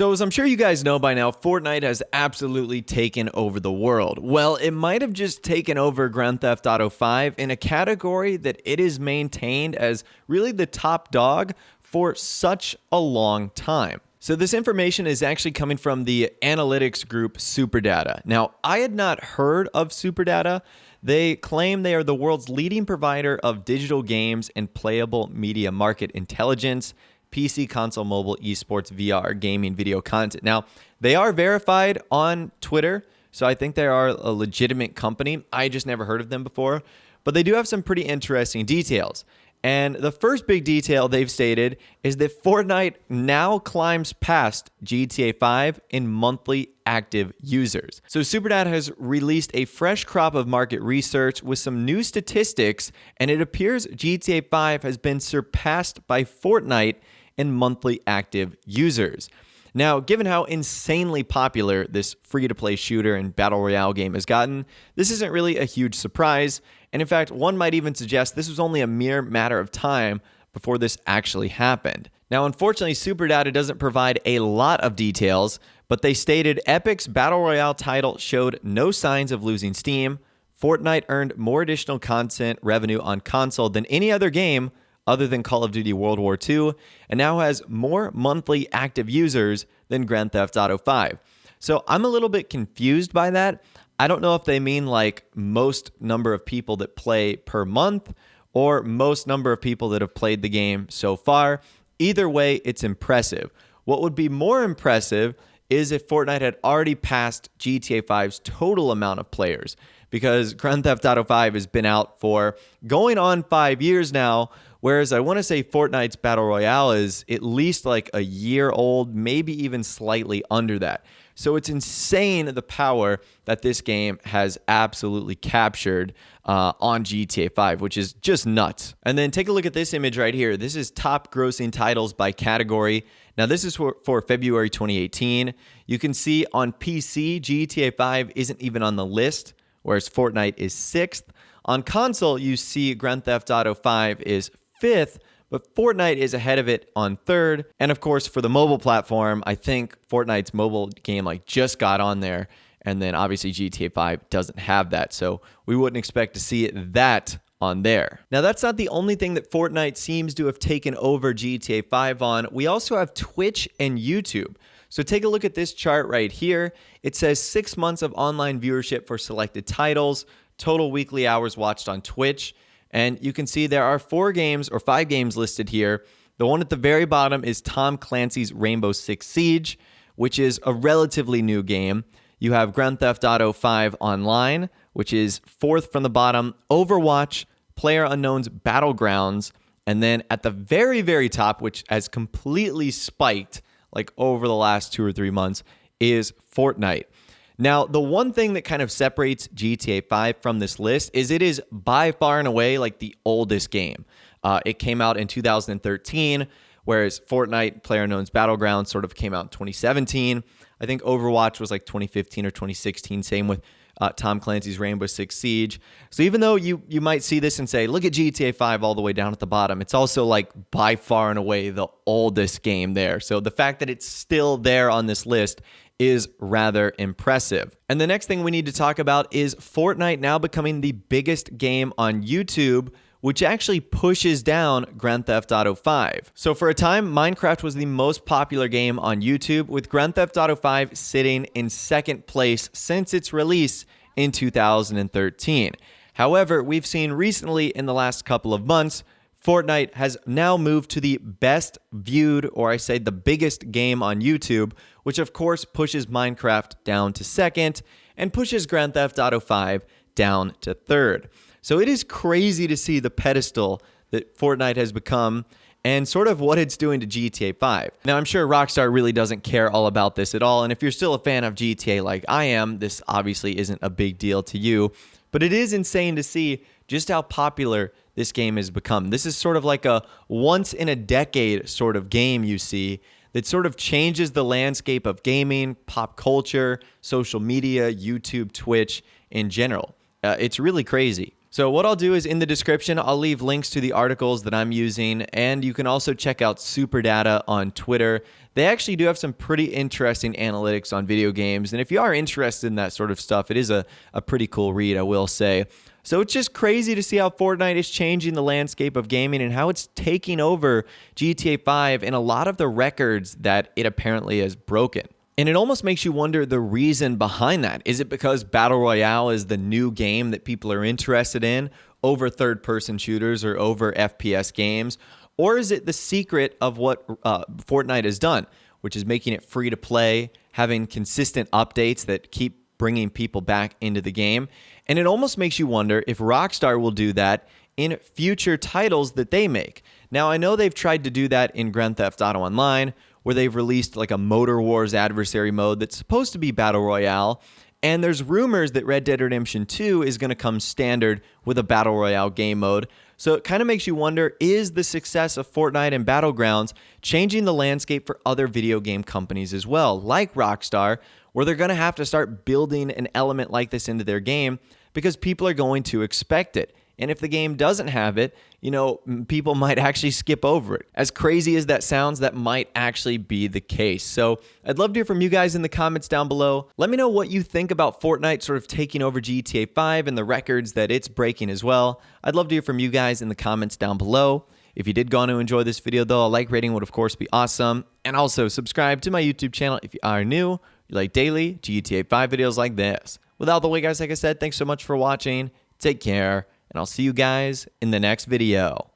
So as I'm sure you guys know by now, Fortnite has absolutely taken over the world. Well, it might have just taken over Grand Theft Auto 5 in a category that it is maintained as really the top dog for such a long time. So this information is actually coming from the analytics group SuperData. Now, I had not heard of SuperData. They claim they are the world's leading provider of digital games and playable media market intelligence, PC, console, mobile, esports, VR, gaming, video content. Now, they are verified on Twitter, so I think they are a legitimate company. I just never heard of them before, but they do have some pretty interesting details. And the first big detail they've stated is that Fortnite now climbs past GTA 5 in monthly active users. So SuperData has released a fresh crop of market research with some new statistics, and it appears GTA 5 has been surpassed by Fortnite in monthly active users. Now, given how insanely popular this free-to-play shooter and battle royale game has gotten, this isn't really a huge surprise, and in fact, one might even suggest this was only a mere matter of time before this actually happened. Now, unfortunately, SuperData doesn't provide a lot of details, but they stated Epic's battle royale title showed no signs of losing steam. Fortnite earned more additional content revenue on console than any other game other than Call of Duty World War II, and now has more monthly active users than Grand Theft Auto 5. So I'm a little bit confused by that. I don't know if they mean like most number of people that play per month or most number of people that have played the game so far. Either way, it's impressive. What would be more impressive is if Fortnite had already passed GTA 5's total amount of players, because Grand Theft Auto 5 has been out for going on 5 years now, whereas I want to say Fortnite's Battle Royale is at least like a year old, maybe even slightly under that. So it's insane the power that this game has absolutely captured on GTA 5, which is just nuts. And then take a look at this image right here. This is top grossing titles by category. Now this is for February 2018. You can see on PC, GTA 5 isn't even on the list, whereas Fortnite is 6th. On console, you see Grand Theft Auto 5 is 5th, but Fortnite is ahead of it on 3rd. And of course, for the mobile platform, I think Fortnite's mobile game just got on there. And then obviously GTA 5 doesn't have that. So we wouldn't expect to see that on there. Now, that's not the only thing that Fortnite seems to have taken over GTA 5 on. We also have Twitch and YouTube. So take a look at this chart right here. It says 6 months of online viewership for selected titles, total weekly hours watched on Twitch. And you can see there are 4 games or 5 games listed here. The one at the very bottom is Tom Clancy's Rainbow Six Siege, which is a relatively new game. You have Grand Theft Auto 5 Online, which is 4th from the bottom, Overwatch, PlayerUnknown's Battlegrounds, and then at the very, very top, which has completely spiked over the last 2 or 3 months, is Fortnite. Now, the one thing that kind of separates GTA 5 from this list is it is by far and away the oldest game. It came out in 2013, whereas Fortnite, PlayerUnknown's Battlegrounds, sort of came out in 2017. I think Overwatch was 2015 or 2016, same with Tom Clancy's Rainbow Six Siege. So even though you might see this and say, look at GTA 5 all the way down at the bottom, it's also by far and away the oldest game there. So the fact that it's still there on this list is rather impressive. And the next thing we need to talk about is Fortnite now becoming the biggest game on YouTube, which actually pushes down Grand Theft Auto 5. So for a time, Minecraft was the most popular game on YouTube, with Grand Theft Auto 5 sitting in 2nd place since its release in 2013. However, we've seen recently in the last couple of months, Fortnite has now moved to the best viewed, or I say the biggest game on YouTube, which of course pushes Minecraft down to 2nd and pushes Grand Theft Auto 5 down to 3rd. So it is crazy to see the pedestal that Fortnite has become and sort of what it's doing to GTA 5. Now, I'm sure Rockstar really doesn't care all about this at all, and if you're still a fan of GTA like I am, this obviously isn't a big deal to you, but it is insane to see just how popular this game has become. This is sort of like a once-in-a-decade sort of game you see that sort of changes the landscape of gaming, pop culture, social media, YouTube, Twitch in general. It's really crazy. So what I'll do is in the description, I'll leave links to the articles that I'm using, and you can also check out Superdata on Twitter. They actually do have some pretty interesting analytics on video games, and if you are interested in that sort of stuff, it is a pretty cool read, I will say. So it's just crazy to see how Fortnite is changing the landscape of gaming and how it's taking over GTA 5 and a lot of the records that it apparently has broken. And it almost makes you wonder the reason behind that. Is it because Battle Royale is the new game that people are interested in over third-person shooters or over FPS games? Or is it the secret of what Fortnite has done, which is making it free to play, having consistent updates that keep bringing people back into the game? And it almost makes you wonder if Rockstar will do that in future titles that they make. Now, I know they've tried to do that in Grand Theft Auto Online, where they've released like a Motor Wars adversary mode that's supposed to be Battle Royale. And there's rumors that Red Dead Redemption 2 is going to come standard with a Battle Royale game mode. So it kind of makes you wonder, is the success of Fortnite and Battlegrounds changing the landscape for other video game companies as well, like Rockstar, where they're going to have to start building an element like this into their game because people are going to expect it. And if the game doesn't have it, you know, people might actually skip over it. As crazy as that sounds, that might actually be the case. So I'd love to hear from you guys in the comments down below. Let me know what you think about Fortnite sort of taking over GTA 5 and the records that it's breaking as well. I'd love to hear from you guys in the comments down below. If you did go on to enjoy this video, though, a like rating would, of course, be awesome. And also subscribe to my YouTube channel if you are new. You like daily GTA 5 videos like this. Without the way, guys, like I said, thanks so much for watching. Take care. And I'll see you guys in the next video.